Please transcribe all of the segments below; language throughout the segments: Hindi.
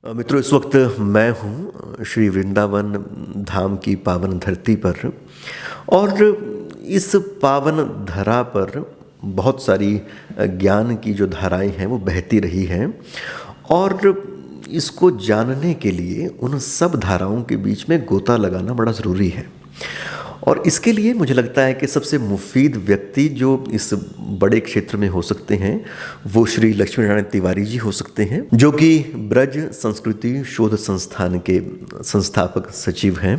मित्रों, इस वक्त मैं हूँ श्री वृंदावन धाम की पावन धरती पर। और इस पावन धरा पर बहुत सारी ज्ञान की जो धाराएं हैं वो बहती रही हैं। और इसको जानने के लिए उन सब धाराओं के बीच में गोता लगाना बड़ा ज़रूरी है। और इसके लिए मुझे लगता है कि सबसे मुफीद व्यक्ति जो इस बड़े क्षेत्र में हो सकते हैं वो श्री लक्ष्मी नारायण तिवारी जी हो सकते हैं, जो कि ब्रज संस्कृति शोध संस्थान के संस्थापक सचिव हैं।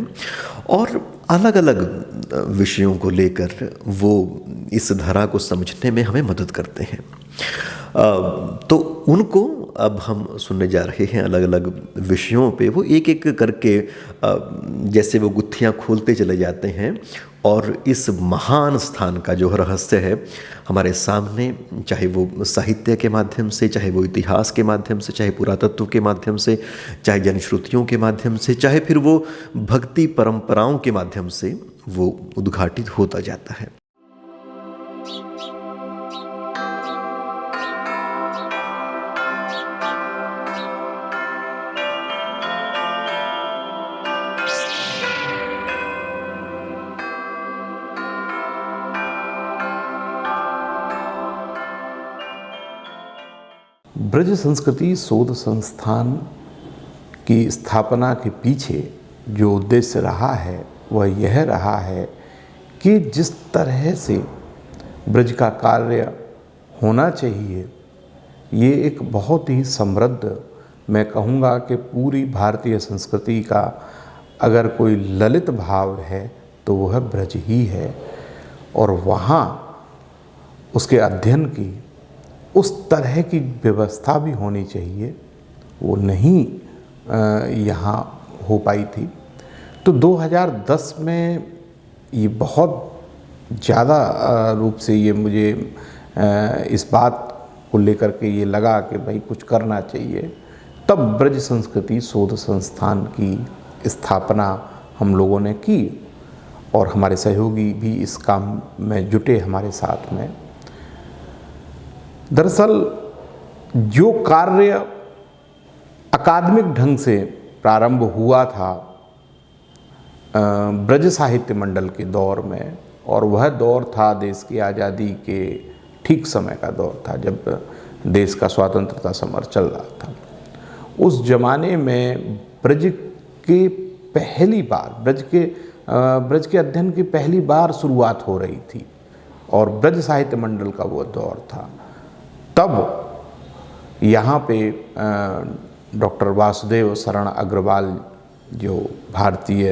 और अलग अलग विषयों को लेकर वो इस धारा को समझने में हमें मदद करते हैं। तो उनको अब हम सुनने जा रहे हैं अलग अलग विषयों पे। वो एक एक करके जैसे वो गुत्थियां खोलते चले जाते हैं और इस महान स्थान का जो रहस्य है हमारे सामने, चाहे वो साहित्य के माध्यम से, चाहे वो इतिहास के माध्यम से, चाहे पुरातत्व के माध्यम से, चाहे जनश्रुतियों के माध्यम से, चाहे फिर वो भक्ति परंपराओं के माध्यम से वो उद्घाटित होता जाता है। ब्रज संस्कृति शोध संस्थान की स्थापना के पीछे जो उद्देश्य रहा है वह यह रहा है कि जिस तरह से ब्रज का कार्य होना चाहिए, ये एक बहुत ही समृद्ध, मैं कहूँगा कि पूरी भारतीय संस्कृति का अगर कोई ललित भाव है तो वह ब्रज ही है। और वहाँ उसके अध्ययन की उस तरह की व्यवस्था भी होनी चाहिए, वो नहीं यहाँ हो पाई थी। तो 2010 में ये बहुत ज़्यादा रूप से ये मुझे इस बात को लेकर के ये लगा कि भाई कुछ करना चाहिए। तब ब्रज संस्कृति शोध संस्थान की स्थापना हम लोगों ने की और हमारे सहयोगी भी इस काम में जुटे हमारे साथ में। दरअसल जो कार्य अकादमिक ढंग से प्रारंभ हुआ था ब्रज साहित्य मंडल के दौर में, और वह दौर था देश की आज़ादी के ठीक समय का दौर था जब देश का स्वतंत्रता समर चल रहा था। उस जमाने में ब्रज के पहली बार ब्रज के अध्ययन की पहली बार शुरुआत हो रही थी और ब्रज साहित्य मंडल का वो दौर था। तब यहाँ पे डॉक्टर वासुदेव शरण अग्रवाल जो भारतीय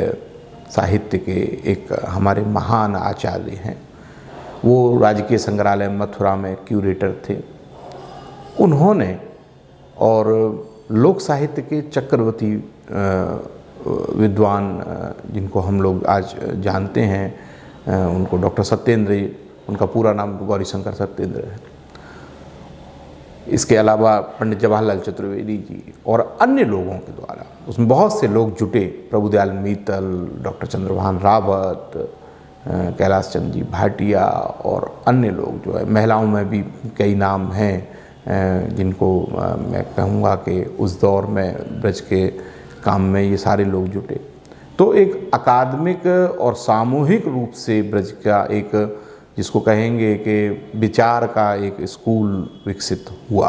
साहित्य के एक हमारे महान आचार्य हैं, वो राजकीय संग्रहालय मथुरा में क्यूरेटर थे। उन्होंने और लोक साहित्य के चक्रवर्ती विद्वान जिनको हम लोग आज जानते हैं, उनको डॉक्टर सत्येंद्र, उनका पूरा नाम गौरीशंकर सत्येंद्र है, इसके अलावा पंडित जवाहरलाल चतुर्वेदी जी और अन्य लोगों के द्वारा उसमें बहुत से लोग जुटे, प्रभुदयाल मीतल, डॉक्टर चंद्रभान रावत, कैलाश चंद जी भाटिया और अन्य लोग जो है, महिलाओं में भी कई नाम हैं जिनको मैं कहूँगा कि उस दौर में ब्रज के काम में ये सारे लोग जुटे। तो एक अकादमिक और सामूहिक रूप से ब्रज का एक, जिसको कहेंगे कि विचार का एक स्कूल विकसित हुआ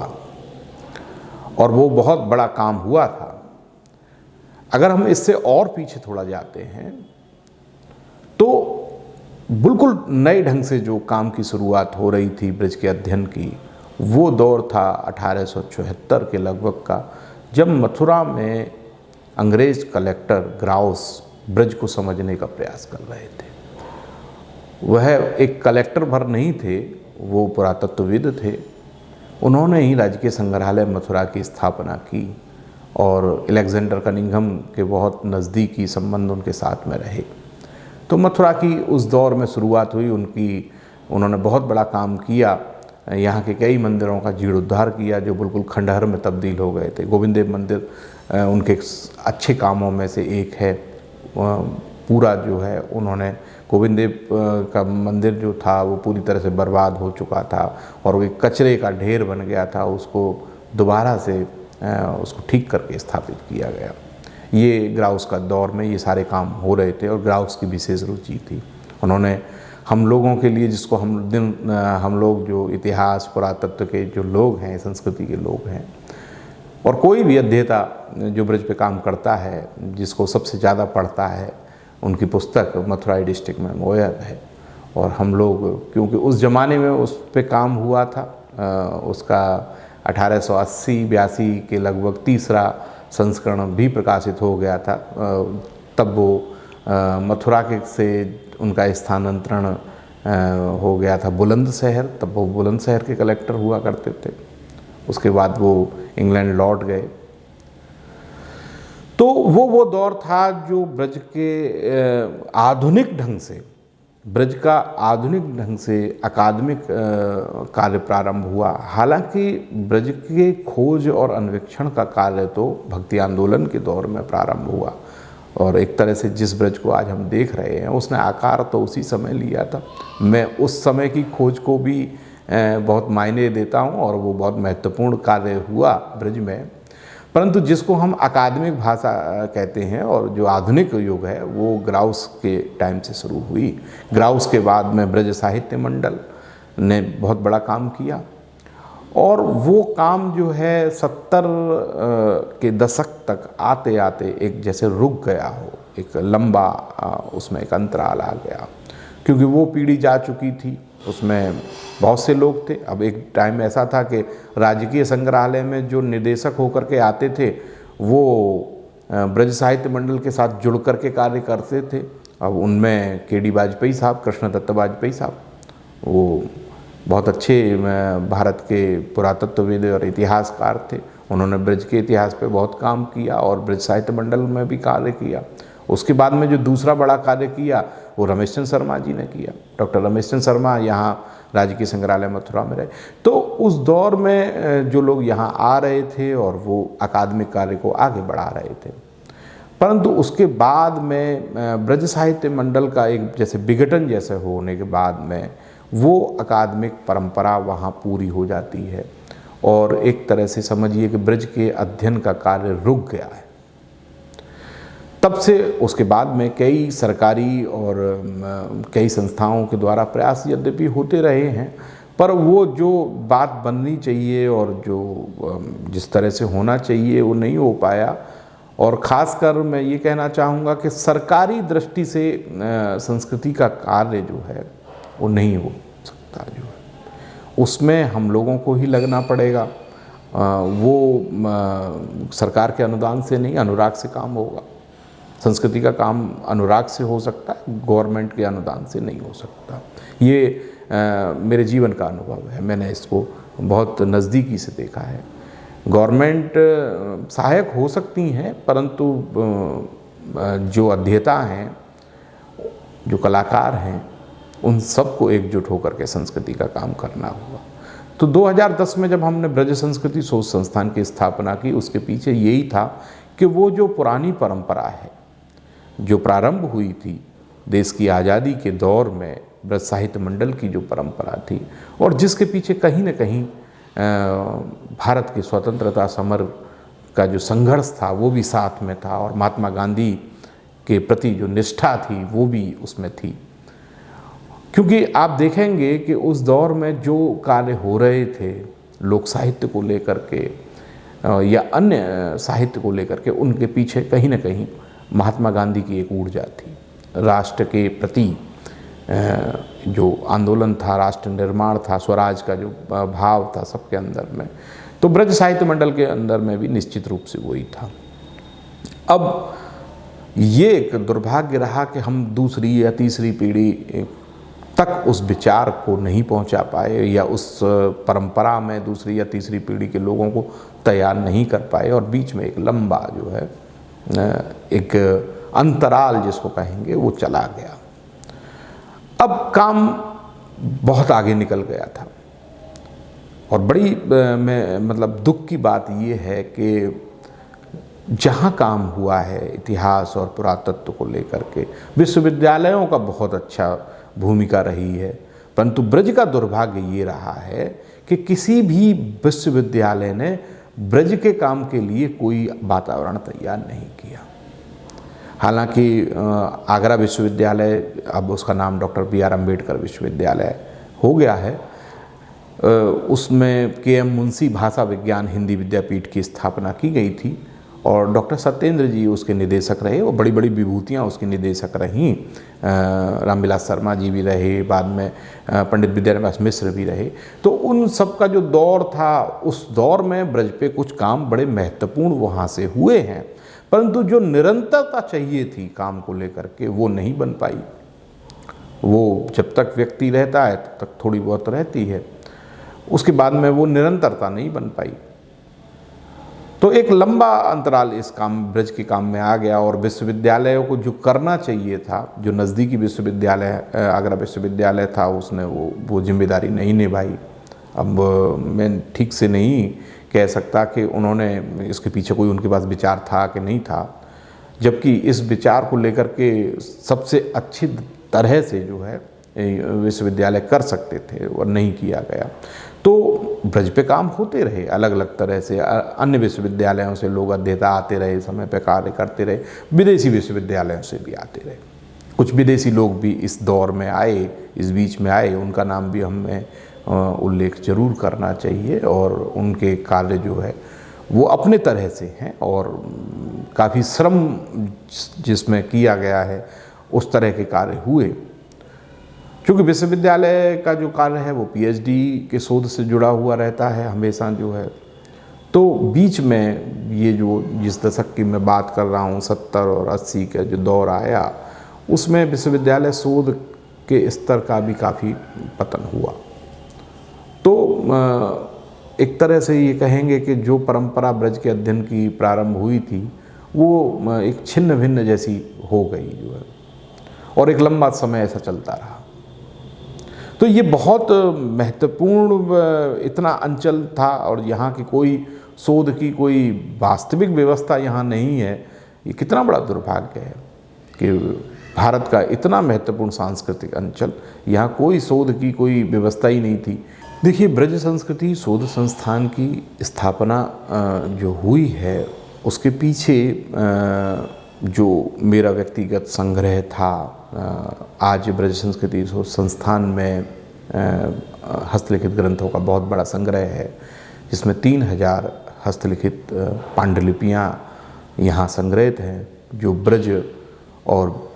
और वो बहुत बड़ा काम हुआ था। अगर हम इससे और पीछे थोड़ा जाते हैं तो बिल्कुल नए ढंग से जो काम की शुरुआत हो रही थी ब्रज के अध्ययन की, वो दौर था 1874 के लगभग का, जब मथुरा में अंग्रेज कलेक्टर ग्राउस ब्रज को समझने का प्रयास कर रहे थे। वह एक कलेक्टर भर नहीं थे, वो पुरातत्वविद थे। उन्होंने ही राजकीय संग्रहालय मथुरा की स्थापना की और अलेक्जेंडर कनिंघम के बहुत नज़दीकी संबंध उनके साथ में रहे। तो मथुरा की उस दौर में शुरुआत हुई उनकी। उन्होंने बहुत बड़ा काम किया, यहाँ के कई मंदिरों का जीर्णोद्धार किया जो बिल्कुल खंडहर में तब्दील हो गए थे। गोविंद देव मंदिर उनके अच्छे कामों में से एक है। पूरा जो है उन्होंने गोविंद देव का मंदिर जो था वो पूरी तरह से बर्बाद हो चुका था और वो एक कचरे का ढेर बन गया था। उसको दोबारा से उसको ठीक करके स्थापित किया गया। ये ग्राउस का दौर में ये सारे काम हो रहे थे और ग्राउस की विशेष रुचि थी। उन्होंने हम लोगों के लिए, जिसको हम लोग जो इतिहास पुरातत्व के जो लोग हैं, संस्कृति के लोग हैं, और कोई भी अध्येता जो ब्रज पे काम करता है, जिसको सबसे ज़्यादा पढ़ता है, उनकी पुस्तक मथुराई डिस्ट्रिक्ट में मोयब है। और हम लोग, क्योंकि उस ज़माने में उस पे काम हुआ था, उसका 1880-82 के लगभग तीसरा संस्करण भी प्रकाशित हो गया था। तब वो मथुरा के से उनका स्थानांतरण हो गया था बुलंदशहर। तब वो बुलंदशहर के कलेक्टर हुआ करते थे। उसके बाद वो इंग्लैंड लौट गए। तो वो दौर था जो ब्रज के आधुनिक ढंग से, ब्रज का आधुनिक ढंग से अकादमिक कार्य प्रारंभ हुआ। हालांकि ब्रज के खोज और अन्वेषण का कार्य तो भक्ति आंदोलन के दौर में प्रारंभ हुआ, और एक तरह से जिस ब्रज को आज हम देख रहे हैं उसने आकार तो उसी समय लिया था। मैं उस समय की खोज को भी बहुत मायने देता हूँ, और वो बहुत महत्वपूर्ण कार्य हुआ ब्रज में। परंतु जिसको हम अकादमिक भाषा कहते हैं और जो आधुनिक युग है, वो ग्राउस के टाइम से शुरू हुई। ग्राउस के बाद में ब्रज साहित्य मंडल ने बहुत बड़ा काम किया, और वो काम जो है 70 के दशक तक आते आते एक जैसे रुक गया हो, एक लंबा उसमें एक अंतराल आ गया, क्योंकि वो पीढ़ी जा चुकी थी। उसमें बहुत से लोग थे। अब एक टाइम ऐसा था कि राजकीय संग्रहालय में जो निदेशक होकर के आते थे, वो ब्रज साहित्य मंडल के साथ जुड़ कर के कार्य करते थे। अब उनमें के.डी. वाजपेयी साहब, कृष्णदत्त वाजपेयी साहब, वो बहुत अच्छे भारत के पुरातत्वविद और इतिहासकार थे। उन्होंने ब्रज के इतिहास पे बहुत काम किया और ब्रज साहित्य मंडल में भी कार्य किया। उसके बाद में जो दूसरा बड़ा कार्य किया वो रमेश चंद्र शर्मा जी ने किया। डॉक्टर रमेश चंद्र शर्मा यहाँ राजकीय संग्रहालय मथुरा में रहे। तो उस दौर में जो लोग यहाँ आ रहे थे और वो अकादमिक कार्य को आगे बढ़ा रहे थे। परंतु उसके बाद में ब्रज साहित्य मंडल का एक जैसे विघटन जैसे होने के बाद में वो अकादमिक परंपरा वहाँ पूरी हो जाती है, और एक तरह से समझिए कि ब्रज के अध्ययन का कार्य रुक गया है। तब से उसके बाद में कई सरकारी और कई संस्थाओं के द्वारा प्रयास यद्यपि होते रहे हैं, पर वो जो बात बननी चाहिए और जो जिस तरह से होना चाहिए वो नहीं हो पाया। और ख़ासकर मैं ये कहना चाहूँगा कि सरकारी दृष्टि से संस्कृति का कार्य जो है वो नहीं हो सकता, जो है उसमें हम लोगों को ही लगना पड़ेगा। वो सरकार के अनुदान से नहीं, अनुराग से काम होगा। संस्कृति का काम अनुराग से हो सकता है, गवर्नमेंट के अनुदान से नहीं हो सकता। ये मेरे जीवन का अनुभव है, मैंने इसको बहुत नज़दीकी से देखा है। गवर्नमेंट सहायक हो सकती हैं, परंतु जो अध्येता हैं, जो कलाकार हैं, उन सबको एकजुट होकर के संस्कृति का काम करना होगा। तो 2010 में जब हमने ब्रज संस्कृति शोध संस्थान की स्थापना की, उसके पीछे यही था कि वो जो पुरानी परंपरा है जो प्रारंभ हुई थी देश की आज़ादी के दौर में, ब्रज साहित्य मंडल की जो परंपरा थी, और जिसके पीछे कहीं न कहीं भारत के स्वतंत्रता समर का जो संघर्ष था वो भी साथ में था, और महात्मा गांधी के प्रति जो निष्ठा थी वो भी उसमें थी। क्योंकि आप देखेंगे कि उस दौर में जो कार्य हो रहे थे लोक साहित्य को लेकर के या अन्य साहित्य को लेकर के, उनके पीछे कहीं न कहीं महात्मा गांधी की एक ऊर्जा थी। राष्ट्र के प्रति जो आंदोलन था, राष्ट्र निर्माण था, स्वराज का जो भाव था सबके अंदर में, तो ब्रज साहित्य मंडल के अंदर में भी निश्चित रूप से वही था। अब ये एक दुर्भाग्य रहा कि हम दूसरी या तीसरी पीढ़ी तक उस विचार को नहीं पहुंचा पाए, या उस परंपरा में दूसरी या तीसरी पीढ़ी के लोगों को तैयार नहीं कर पाए, और बीच में एक लंबा जो है एक अंतराल जिसको कहेंगे वो चला गया। अब काम बहुत आगे निकल गया था, और बड़ी मतलब दुख की बात ये है कि जहाँ काम हुआ है इतिहास और पुरातत्व को लेकर के, विश्वविद्यालयों का बहुत अच्छा भूमिका रही है, परंतु ब्रज का दुर्भाग्य ये रहा है कि किसी भी विश्वविद्यालय ने ब्रज के काम के लिए कोई वातावरण तैयार नहीं किया। हालांकि आगरा विश्वविद्यालय, अब उसका नाम डॉक्टर बी.आर. अम्बेडकर विश्वविद्यालय हो गया है, उसमें के.एम. मुंशी भाषा विज्ञान हिंदी विद्यापीठ की स्थापना की गई थी और डॉक्टर सत्येंद्र जी उसके निदेशक रहे और बड़ी बड़ी विभूतियाँ उसके निदेशक रहीं। रामविलास शर्मा जी भी रहे, बाद में पंडित विद्यानिवास मिश्र भी रहे। तो उन सब का जो दौर था, उस दौर में ब्रज पे कुछ काम बड़े महत्वपूर्ण वहाँ से हुए हैं, परंतु जो निरंतरता चाहिए थी काम को लेकर के वो नहीं बन पाई। वो जब तक व्यक्ति रहता है तब तक थोड़ी बहुत रहती है, उसके बाद में वो निरंतरता नहीं बन पाई। तो एक लंबा अंतराल इस काम, ब्रज के काम में आ गया और विश्वविद्यालयों को जो करना चाहिए था, जो नज़दीकी विश्वविद्यालय आगरा विश्वविद्यालय था, उसने वो जिम्मेदारी नहीं निभाई। अब मैं ठीक से नहीं कह सकता कि उन्होंने इसके पीछे कोई उनके पास विचार था कि नहीं था, जबकि इस विचार को लेकर के सबसे अच्छी तरह से जो है विश्वविद्यालय कर सकते थे और नहीं किया गया। तो ब्रज पे काम होते रहे अलग अलग तरह से, अन्य विश्वविद्यालयों से लोग अध्येता आते रहे, समय पे कार्य करते रहे, विदेशी विश्वविद्यालयों से भी आते रहे। कुछ विदेशी लोग भी इस दौर में आए, इस बीच में आए, उनका नाम भी हमें उल्लेख जरूर करना चाहिए और उनके कार्य जो है वो अपने तरह से हैं और काफ़ी श्रम जिसमें किया गया है उस तरह के कार्य हुए। क्योंकि विश्वविद्यालय का जो कार्य है वो पीएचडी के शोध से जुड़ा हुआ रहता है हमेशा जो है। तो बीच में ये जो जिस दशक की मैं बात कर रहा हूँ 70 और 80 का जो दौर आया, उसमें विश्वविद्यालय शोध के स्तर का भी काफ़ी पतन हुआ। तो एक तरह से ये कहेंगे कि जो परंपरा ब्रज के अध्ययन की प्रारंभ हुई थी वो एक छिन्न भिन्न जैसी हो गई जो है, और एक लंबा समय ऐसा चलता रहा। तो ये बहुत महत्वपूर्ण इतना अंचल था और यहाँ की कोई शोध की कोई वास्तविक व्यवस्था यहाँ नहीं है। ये कितना बड़ा दुर्भाग्य है कि भारत का इतना महत्वपूर्ण सांस्कृतिक अंचल, यहाँ कोई शोध की कोई व्यवस्था ही नहीं थी। देखिए, ब्रज संस्कृति शोध संस्थान की स्थापना जो हुई है उसके पीछे जो मेरा व्यक्तिगत संग्रह था, आज ब्रज संस्कृति शोध संस्थान में हस्तलिखित ग्रंथों का बहुत बड़ा संग्रह है, जिसमें 3000 हस्तलिखित पांडुलिपियाँ यहाँ संग्रहित हैं, जो ब्रज और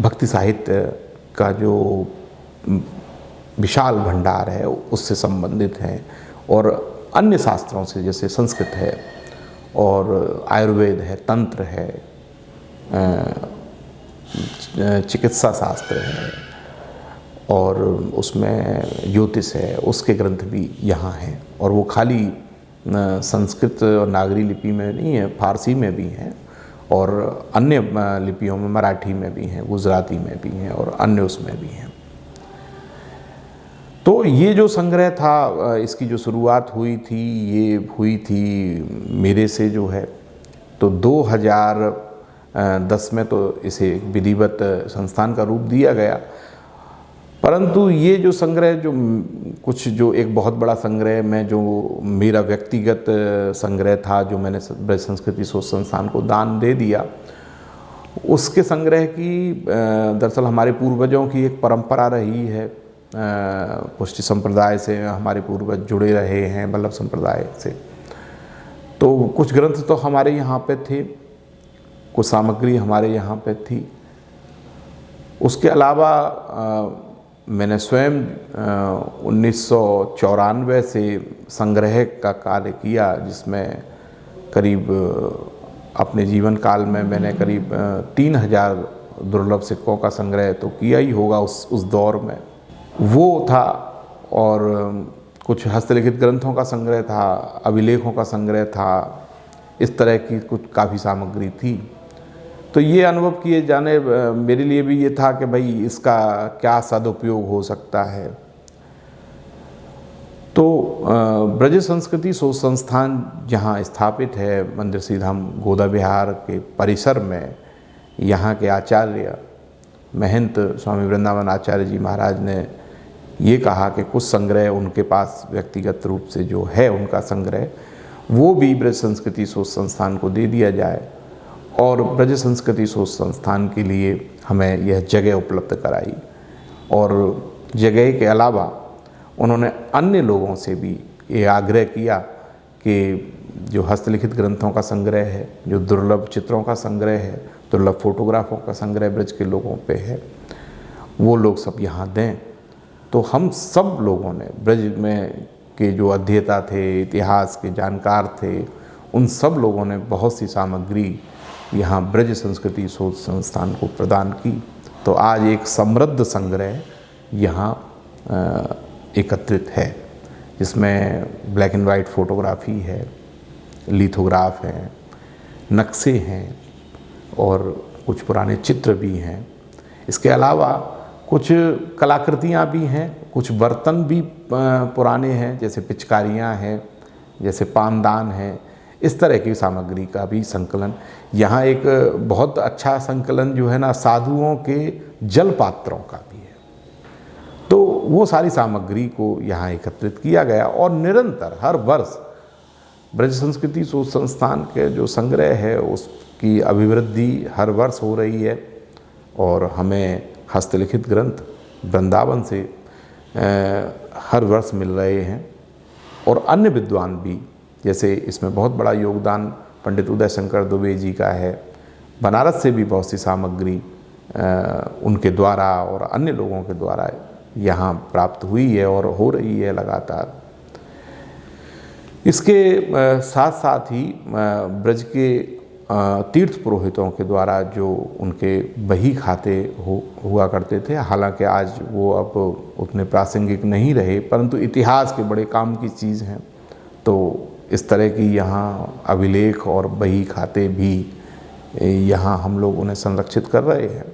भक्ति साहित्य का जो विशाल भंडार है उससे संबंधित हैं, और अन्य शास्त्रों से जैसे संस्कृत है और आयुर्वेद है, तंत्र है, चिकित्सा शास्त्र है और उसमें ज्योतिष है, उसके ग्रंथ भी यहाँ हैं। और वो खाली संस्कृत और नागरी लिपि में नहीं है, फारसी में भी हैं और अन्य लिपियों में, मराठी में भी हैं, गुजराती में भी हैं और अन्य उसमें भी हैं। तो ये जो संग्रह था, इसकी जो शुरुआत हुई थी, ये हुई थी मेरे से जो है, तो 2010 में तो इसे विधिवत संस्थान का रूप दिया गया। परंतु ये जो संग्रह जो एक बहुत बड़ा संग्रह में जो मेरा व्यक्तिगत संग्रह था, जो मैंने ब्रज संस्कृति शोध संस्थान को दान दे दिया, उसके संग्रह की दरअसल हमारे पूर्वजों की एक परंपरा रही है। पुष्टि संप्रदाय से हमारे पूर्वज जुड़े रहे हैं, वल्लभ संप्रदाय से। तो कुछ ग्रंथ तो हमारे यहाँ पे थे, कुछ सामग्री हमारे यहाँ पे थी। उसके अलावा मैंने स्वयं 1994 से संग्रह का कार्य किया, जिसमें करीब अपने जीवन काल में मैंने करीब 3000 दुर्लभ सिक्कों का संग्रह तो किया ही होगा उस दौर में, वो था। और कुछ हस्तलिखित ग्रंथों का संग्रह था, अभिलेखों का संग्रह था, इस तरह की कुछ काफ़ी सामग्री थी। तो ये अनुभव किए जाने मेरे लिए भी ये था कि भाई इसका क्या सदुपयोग हो सकता है। तो ब्रज संस्कृति शोध संस्थान जहाँ स्थापित है मंदिर श्रीधाम गोदा विहार के परिसर में, यहाँ के आचार्य महंत स्वामी वृंदावन आचार्य जी महाराज ने ये कहा कि कुछ संग्रह उनके पास व्यक्तिगत रूप से जो है उनका संग्रह, वो भी ब्रज संस्कृति शोध संस्थान को दे दिया जाए और ब्रज संस्कृति शोध संस्थान के लिए हमें यह जगह उपलब्ध कराई। और जगह के अलावा उन्होंने अन्य लोगों से भी ये आग्रह किया कि जो हस्तलिखित ग्रंथों का संग्रह है, जो दुर्लभ चित्रों का संग्रह है, दुर्लभ फोटोग्राफों का संग्रह ब्रज के लोगों पे है, वो लोग सब यहाँ दें। तो हम सब लोगों ने ब्रज में के जो अध्येता थे, इतिहास के जानकार थे, उन सब लोगों ने बहुत सी सामग्री यहाँ ब्रज संस्कृति शोध संस्थान को प्रदान की। तो आज एक समृद्ध संग्रह यहाँ एकत्रित है, जिसमें ब्लैक एंड वाइट फोटोग्राफी है, लिथोग्राफ हैं, नक्शे हैं और कुछ पुराने चित्र भी हैं। इसके अलावा कुछ कलाकृतियाँ भी हैं, कुछ बर्तन भी पुराने हैं, जैसे पिचकारियाँ हैं, जैसे पानदान है। इस तरह की सामग्री का भी संकलन यहाँ एक बहुत अच्छा संकलन जो है ना, साधुओं के जल पात्रों का भी है। तो वो सारी सामग्री को यहाँ एकत्रित किया गया और निरंतर हर वर्ष ब्रज संस्कृति शोध संस्थान के जो संग्रह है उसकी अभिवृद्धि हर वर्ष हो रही है। और हमें हस्तलिखित ग्रंथ वृंदावन से हर वर्ष मिल रहे हैं। और अन्य विद्वान भी, जैसे इसमें बहुत बड़ा योगदान पंडित उदय शंकर दुबे जी का है, बनारस से भी बहुत सी सामग्री उनके द्वारा और अन्य लोगों के द्वारा यहाँ प्राप्त हुई है और हो रही है लगातार। इसके साथ साथ ही ब्रज के तीर्थ पुरोहितों के द्वारा जो उनके बही खाते हुआ करते थे, हालांकि आज वो अब उतने प्रासंगिक नहीं रहे, परंतु इतिहास के बड़े काम की चीज़ हैं। तो इस तरह की यहाँ अभिलेख और बही खाते भी यहाँ हम लोग उन्हें संरक्षित कर रहे हैं।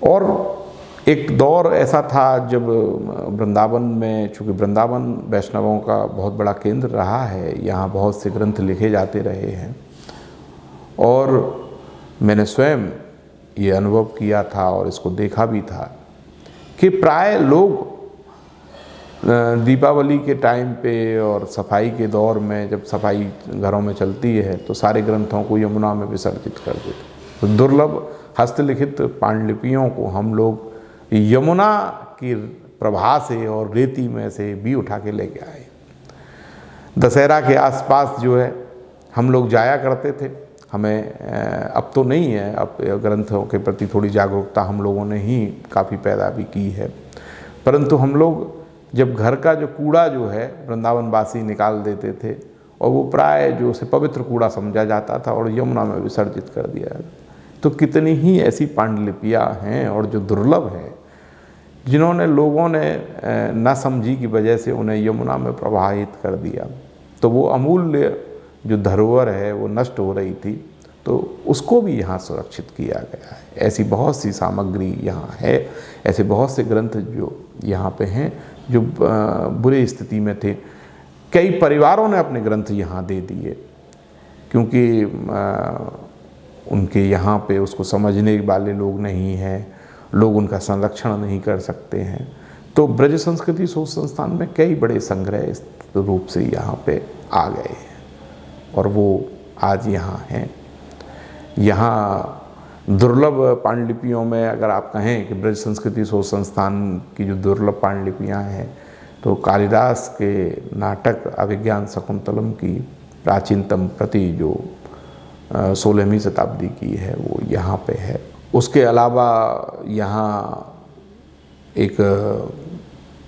और एक दौर ऐसा था जब वृंदावन में, चूँकि वृंदावन वैष्णवों का बहुत बड़ा केंद्र रहा है, यहाँ बहुत से ग्रंथ लिखे जाते रहे हैं। और मैंने स्वयं ये अनुभव किया था और इसको देखा भी था कि प्राय लोग दीपावली के टाइम पे और सफाई के दौर में, जब सफाई घरों में चलती है, तो सारे ग्रंथों को यमुना में विसर्जित कर देते। तो दुर्लभ हस्तलिखित पांडुलिपियों को हम लोग यमुना की प्रभा से और रेती में से भी उठा के लेके आए। दशहरा के आसपास जो है हम लोग जाया करते थे। हमें अब तो नहीं है, अब ग्रंथों के प्रति थोड़ी जागरूकता हम लोगों ने ही काफ़ी पैदा भी की है, परंतु हम लोग जब घर का जो कूड़ा जो है वृंदावन वासी निकाल देते थे और वो प्राय जो उसे पवित्र कूड़ा समझा जाता था और यमुना में विसर्जित कर दिया। तो कितनी ही ऐसी पांडुलिपियाँ हैं और जो दुर्लभ हैं, जिन्होंने लोगों ने न समझी की वजह से उन्हें यमुना में प्रवाहित कर दिया। तो वो अमूल्य जो धरोहर है वो नष्ट हो रही थी, तो उसको भी यहाँ सुरक्षित किया गया है। ऐसी बहुत सी सामग्री यहाँ है, ऐसे बहुत से ग्रंथ जो यहाँ पे हैं जो बुरी स्थिति में थे। कई परिवारों ने अपने ग्रंथ यहाँ दे दिए क्योंकि उनके यहाँ पे उसको समझने वाले लोग नहीं हैं, लोग उनका संरक्षण नहीं कर सकते हैं। तो ब्रज संस्कृति शोध संस्थान में कई बड़े संग्रह इस रूप से यहाँ पे आ गए हैं और वो आज यहाँ हैं। यहाँ दुर्लभ पांडुलिपियों में अगर आप कहें कि ब्रज संस्कृति शोध संस्थान की जो दुर्लभ पांडुलिपियाँ हैं, तो कालिदास के नाटक अभिज्ञान शकुंतलम की प्राचीनतम प्रति जो 16वीं शताब्दी की है वो यहाँ पे है। उसके अलावा यहाँ एक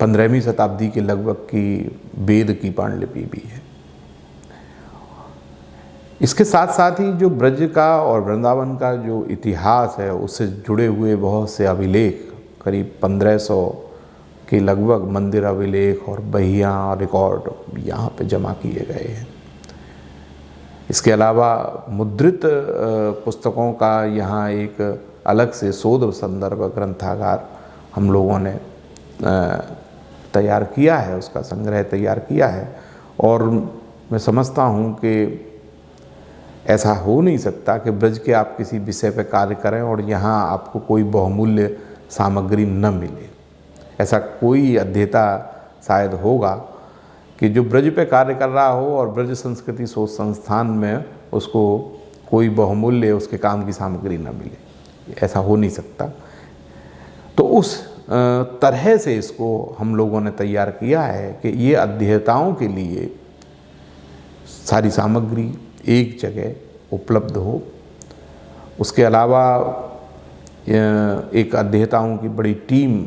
15वीं शताब्दी के लगभग की वेद की पांडुलिपि भी है। इसके साथ साथ ही जो ब्रज का और वृंदावन का जो इतिहास है उससे जुड़े हुए बहुत से अभिलेख, करीब 1500 के लगभग मंदिर अभिलेख और बहियाँ रिकॉर्ड यहाँ पे जमा किए गए हैं। इसके अलावा मुद्रित पुस्तकों का यहाँ एक अलग से शोध संदर्भ ग्रंथागार हम लोगों ने तैयार किया है, उसका संग्रह तैयार किया है। और मैं समझता हूँ कि ऐसा हो नहीं सकता कि ब्रज के आप किसी विषय पर कार्य करें और यहाँ आपको कोई बहुमूल्य सामग्री न मिले। ऐसा कोई अध्येता शायद होगा कि जो ब्रज पे कार्य कर रहा हो और ब्रज संस्कृति शोध संस्थान में उसको कोई बहुमूल्य उसके काम की सामग्री ना मिले, ऐसा हो नहीं सकता। तो उस तरह से इसको हम लोगों ने तैयार किया है कि ये अध्येताओं के लिए सारी सामग्री एक जगह उपलब्ध हो। उसके अलावा एक अध्येताओं की बड़ी टीम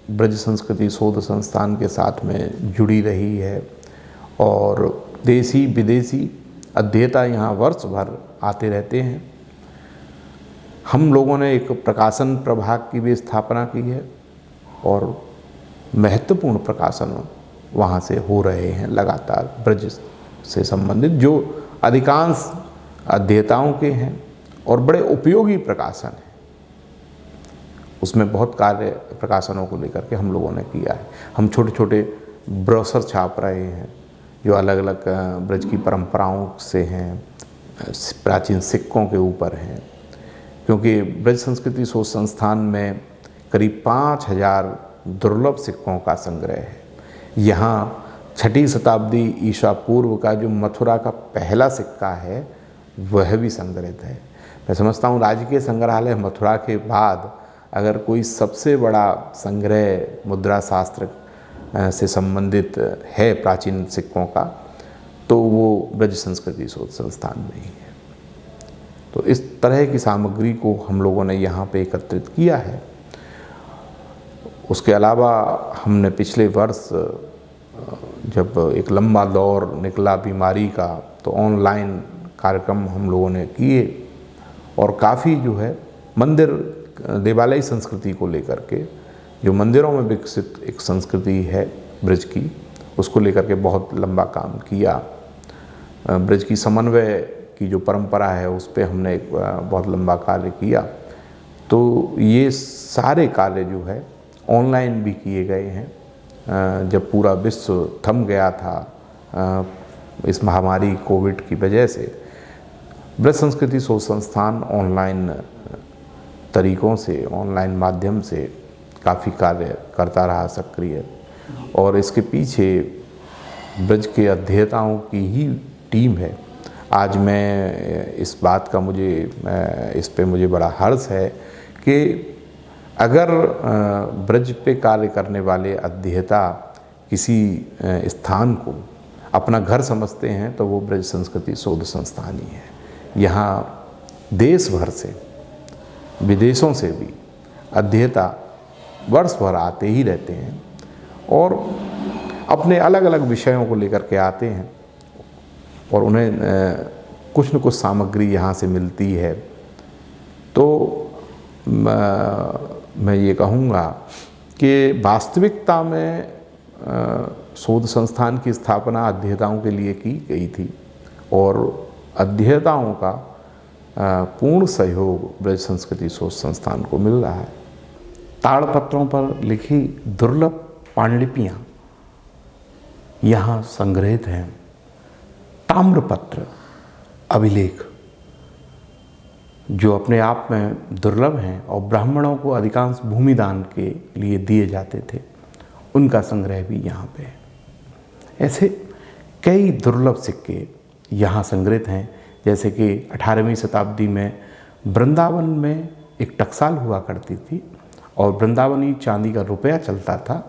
ब्रज संस्कृति शोध संस्थान के साथ में जुड़ी रही है और देसी विदेशी अध्येता यहाँ वर्ष भर आते रहते हैं। हम लोगों ने एक प्रकाशन प्रभाग की भी स्थापना की है और महत्वपूर्ण प्रकाशन वहाँ से हो रहे हैं लगातार ब्रज से संबंधित, जो अधिकांश अध्येताओं के हैं और बड़े उपयोगी प्रकाशन हैं। उसमें बहुत कार्य प्रकाशनों को लेकर के हम लोगों ने किया है। हम छोटे छोटे ब्रोशर छाप रहे हैं जो अलग अलग ब्रज की परंपराओं से हैं, प्राचीन सिक्कों के ऊपर हैं, क्योंकि ब्रज संस्कृति शोध संस्थान में करीब 5000 दुर्लभ सिक्कों का संग्रह है। यहाँ 6ठी शताब्दी ईसा पूर्व का जो मथुरा का पहला सिक्का है वह भी संग्रहित है। मैं समझता हूँ राजकीय संग्रहालय मथुरा के बाद अगर कोई सबसे बड़ा संग्रह मुद्रा शास्त्र से संबंधित है प्राचीन सिक्कों का, तो वो ब्रज संस्कृति शोध संस्थान में ही है। तो इस तरह की सामग्री को हम लोगों ने यहाँ पे एकत्रित किया है। उसके अलावा हमने पिछले वर्ष जब एक लंबा दौर निकला बीमारी का, तो ऑनलाइन कार्यक्रम हम लोगों ने किए और काफ़ी जो है मंदिर देवालय संस्कृति को लेकर के, जो मंदिरों में विकसित एक संस्कृति है ब्रज की, उसको लेकर के बहुत लंबा काम किया। ब्रज की समन्वय की जो परंपरा है उस पे हमने एक बहुत लंबा कार्य किया। तो ये सारे कार्य जो है ऑनलाइन भी किए गए हैं। जब पूरा विश्व थम गया था इस महामारी कोविड की वजह से, ब्रज संस्कृति शोध संस्थान ऑनलाइन तरीक़ों से, ऑनलाइन माध्यम से काफ़ी कार्य करता रहा सक्रिय, और इसके पीछे ब्रज के अध्येताओं की ही टीम है। आज मैं इस बात का इस पे मुझे बड़ा हर्ष है कि अगर ब्रज पे कार्य करने वाले अध्येता किसी स्थान को अपना घर समझते हैं तो वो ब्रज संस्कृति शोध संस्थान ही है। यहाँ देश भर से, विदेशों से भी अध्येता वर्ष भर आते ही रहते हैं और अपने अलग अलग विषयों को लेकर के आते हैं और उन्हें कुछ न कुछ सामग्री यहाँ से मिलती है। तो मैं ये कहूँगा कि वास्तविकता में शोध संस्थान की स्थापना अध्येताओं के लिए की गई थी और अध्येताओं का पूर्ण सहयोग ब्रज संस्कृति शोध संस्थान को मिल रहा है। ताड़पत्रों पर लिखी दुर्लभ पांडुलिपियाँ यहाँ संग्रहित हैं। ताम्रपत्र अभिलेख जो अपने आप में दुर्लभ हैं और ब्राह्मणों को अधिकांश भूमिदान के लिए दिए जाते थे, उनका संग्रह भी यहाँ पे है। ऐसे कई दुर्लभ सिक्के यहाँ संग्रहित हैं। जैसे कि 18वीं शताब्दी में वृंदावन में एक टकसाल हुआ करती थी और वृंदावनी चांदी का रुपया चलता था।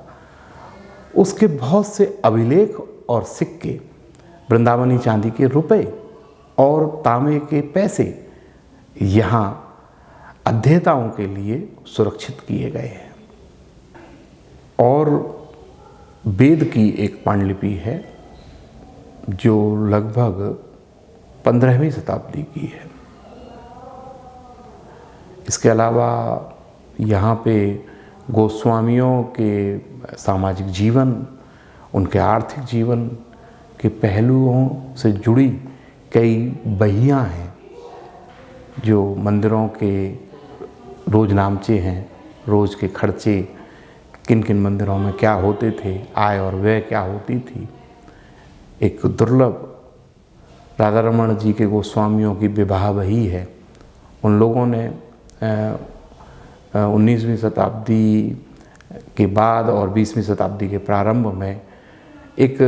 उसके बहुत से अभिलेख और सिक्के वृंदावनी चांदी के रुपए और तांबे के पैसे यहाँ अध्येताओं के लिए सुरक्षित किए गए हैं। और वेद की एक पांडुलिपि है जो लगभग 15वीं शताब्दी की है। इसके अलावा यहाँ पे गोस्वामियों के सामाजिक जीवन, उनके आर्थिक जीवन के पहलुओं से जुड़ी कई बहियाँ हैं जो मंदिरों के रोजनामचे हैं, रोज़ के खर्चे, किन किन मंदिरों में क्या होते थे, आय और व्यय क्या होती थी। एक दुर्लभ राधा रमण जी के गोस्वामियों की विवाह बही है। उन लोगों ने 19वीं शताब्दी के बाद और 20वीं शताब्दी के प्रारंभ में एक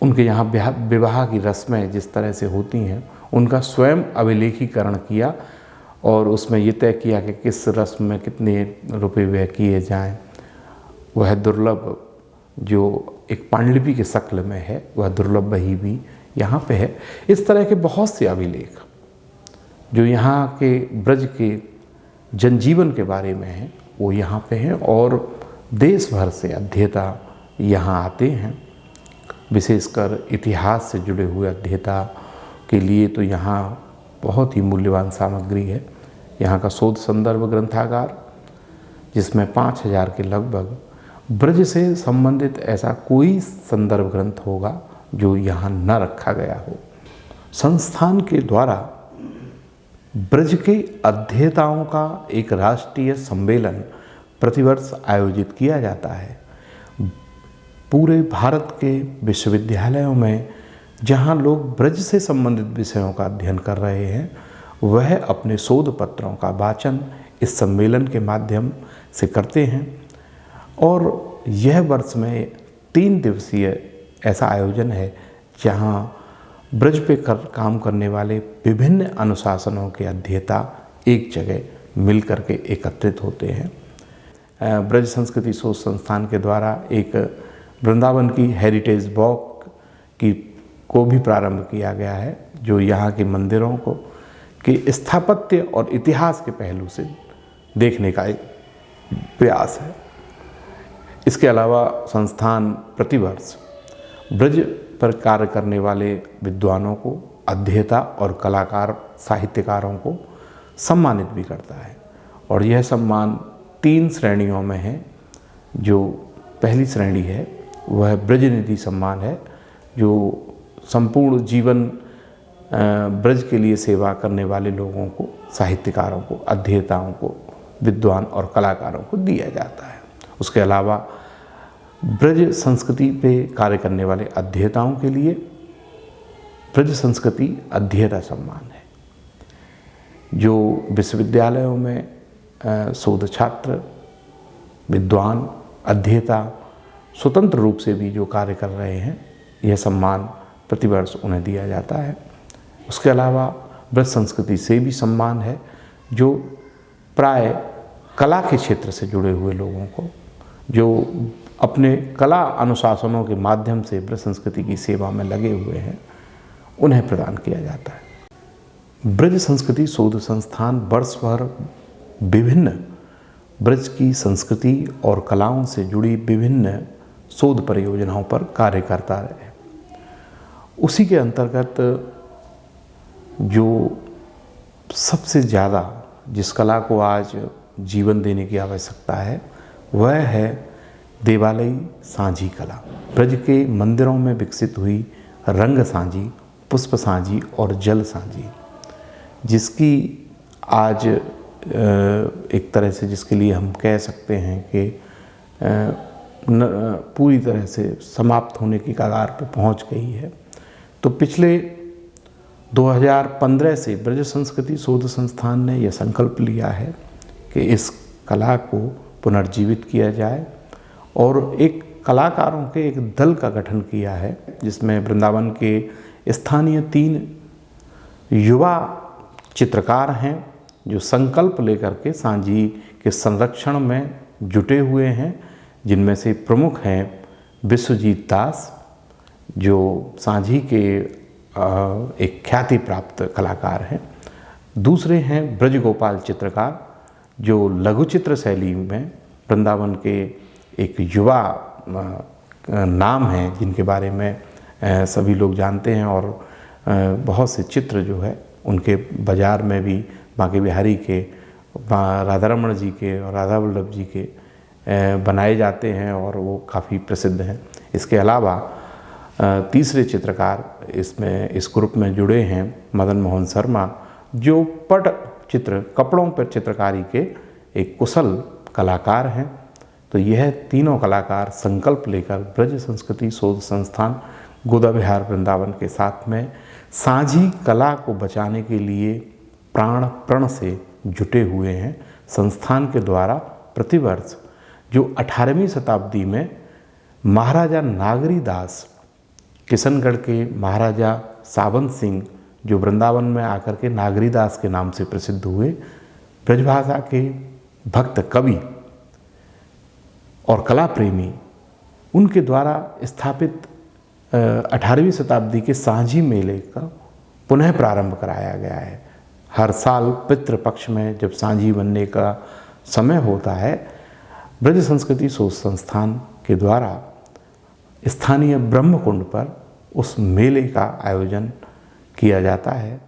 उनके यहाँ विवाह की रस्में जिस तरह से होती हैं उनका स्वयं अभिलेखीकरण किया और उसमें ये तय किया कि किस रस्म में कितने रुपए व्यय किए जाएं। वह दुर्लभ जो एक पांडुलिपि के शक्ल में है वह दुर्लभ बही भी यहाँ पे है। इस तरह के बहुत से अभिलेख जो यहाँ के ब्रज के जनजीवन के बारे में हैं वो यहाँ पे हैं और देश भर से अध्येता यहाँ आते हैं। विशेषकर इतिहास से जुड़े हुए अध्येता के लिए तो यहाँ बहुत ही मूल्यवान सामग्री है। यहाँ का शोध संदर्भ ग्रंथागार जिसमें 5000 के लगभग ब्रज से संबंधित ऐसा कोई संदर्भ ग्रंथ होगा जो यहाँ न रखा गया हो। संस्थान के द्वारा ब्रज के अध्येताओं का एक राष्ट्रीय सम्मेलन प्रतिवर्ष आयोजित किया जाता है। पूरे भारत के विश्वविद्यालयों में जहाँ लोग ब्रज से संबंधित विषयों का अध्ययन कर रहे हैं वह अपने शोध पत्रों का वाचन इस सम्मेलन के माध्यम से करते हैं। और यह वर्ष में 3 दिवसीय ऐसा आयोजन है जहाँ ब्रज पे काम करने वाले विभिन्न अनुशासनों के अध्येता एक जगह मिल कर के एकत्रित होते हैं। ब्रज संस्कृति शोध संस्थान के द्वारा एक वृंदावन की हेरिटेज वॉक को भी प्रारंभ किया गया है जो यहाँ के मंदिरों को के स्थापत्य और इतिहास के पहलू से देखने का एक प्रयास है। इसके अलावा संस्थान प्रतिवर्ष ब्रज पर कार्य करने वाले विद्वानों को, अध्येता और कलाकार साहित्यकारों को सम्मानित भी करता है और यह सम्मान 3 श्रेणियों में है। जो पहली श्रेणी है वह ब्रज निधि सम्मान है जो संपूर्ण जीवन ब्रज के लिए सेवा करने वाले लोगों को, साहित्यकारों को, अध्येताओं को, विद्वान और कलाकारों को दिया जाता है। उसके अलावा ब्रज संस्कृति पे कार्य करने वाले अध्येताओं के लिए ब्रज संस्कृति अध्येता सम्मान है। जो विश्वविद्यालयों में शोध छात्र, विद्वान, अध्येता स्वतंत्र रूप से भी जो कार्य कर रहे हैं यह सम्मान प्रतिवर्ष उन्हें दिया जाता है। उसके अलावा ब्रज संस्कृति से भी सम्मान है जो प्राय कला के क्षेत्र से जुड़े हुए लोगों को, जो अपने कला अनुशासनों के माध्यम से ब्रज संस्कृति की सेवा में लगे हुए हैं, उन्हें प्रदान किया जाता है। ब्रज संस्कृति शोध संस्थान वर्ष भर विभिन्न ब्रज की संस्कृति और कलाओं से जुड़ी विभिन्न शोध परियोजनाओं पर कार्य करता रहे। उसी के अंतर्गत जो सबसे ज़्यादा जिस कला को आज जीवन देने की आवश्यकता है वह है देवालयी सांझी कला। ब्रज के मंदिरों में विकसित हुई रंग सांझी, पुष्प सांझी और जल सांझी, जिसकी आज एक तरह से जिसके लिए हम कह सकते हैं कि पूरी तरह से समाप्त होने की कगार पर पहुंच गई है। तो पिछले 2015 से ब्रज संस्कृति शोध संस्थान ने यह संकल्प लिया है कि इस कला को पुनर्जीवित किया जाए और एक कलाकारों के एक दल का गठन किया है जिसमें वृंदावन के स्थानीय 3 युवा चित्रकार हैं जो संकल्प लेकर के सांझी के संरक्षण में जुटे हुए हैं, जिनमें से प्रमुख हैं विश्वजीत दास जो सांझी के एक ख्याति प्राप्त कलाकार हैं। दूसरे हैं ब्रजगोपाल चित्रकार जो लघु चित्र शैली में वृंदावन के एक युवा नाम हैं जिनके बारे में सभी लोग जानते हैं और बहुत से चित्र जो है उनके बाज़ार में भी बांके बिहारी के, राधारमण जी के और राधा वल्लभ जी के बनाए जाते हैं और वो काफ़ी प्रसिद्ध हैं। इसके अलावा तीसरे चित्रकार इसमें इस ग्रुप में जुड़े हैं मदन मोहन शर्मा जो पट चित्र, कपड़ों पर चित्रकारी के एक कुशल कलाकार हैं। तो यह तीनों कलाकार संकल्प लेकर ब्रज संस्कृति शोध संस्थान गोदा विहार वृंदावन के साथ में सांझी कला को बचाने के लिए प्राण प्रण से जुटे हुए हैं। संस्थान के द्वारा प्रतिवर्ष जो 18वीं शताब्दी में महाराजा नागरी दास किशनगढ़ के महाराजा सावंत सिंह जो वृंदावन में आकर के नागरीदास के नाम से प्रसिद्ध हुए, ब्रजभाषा के भक्त कवि और कला प्रेमी, उनके द्वारा स्थापित 18वीं शताब्दी के सांझी मेले का पुनः प्रारंभ कराया गया है। हर साल पितृपक्ष में जब सांझी बनने का समय होता है, ब्रज संस्कृति शोध संस्थान के द्वारा स्थानीय ब्रह्मकुंड पर उस मेले का आयोजन किया जाता है।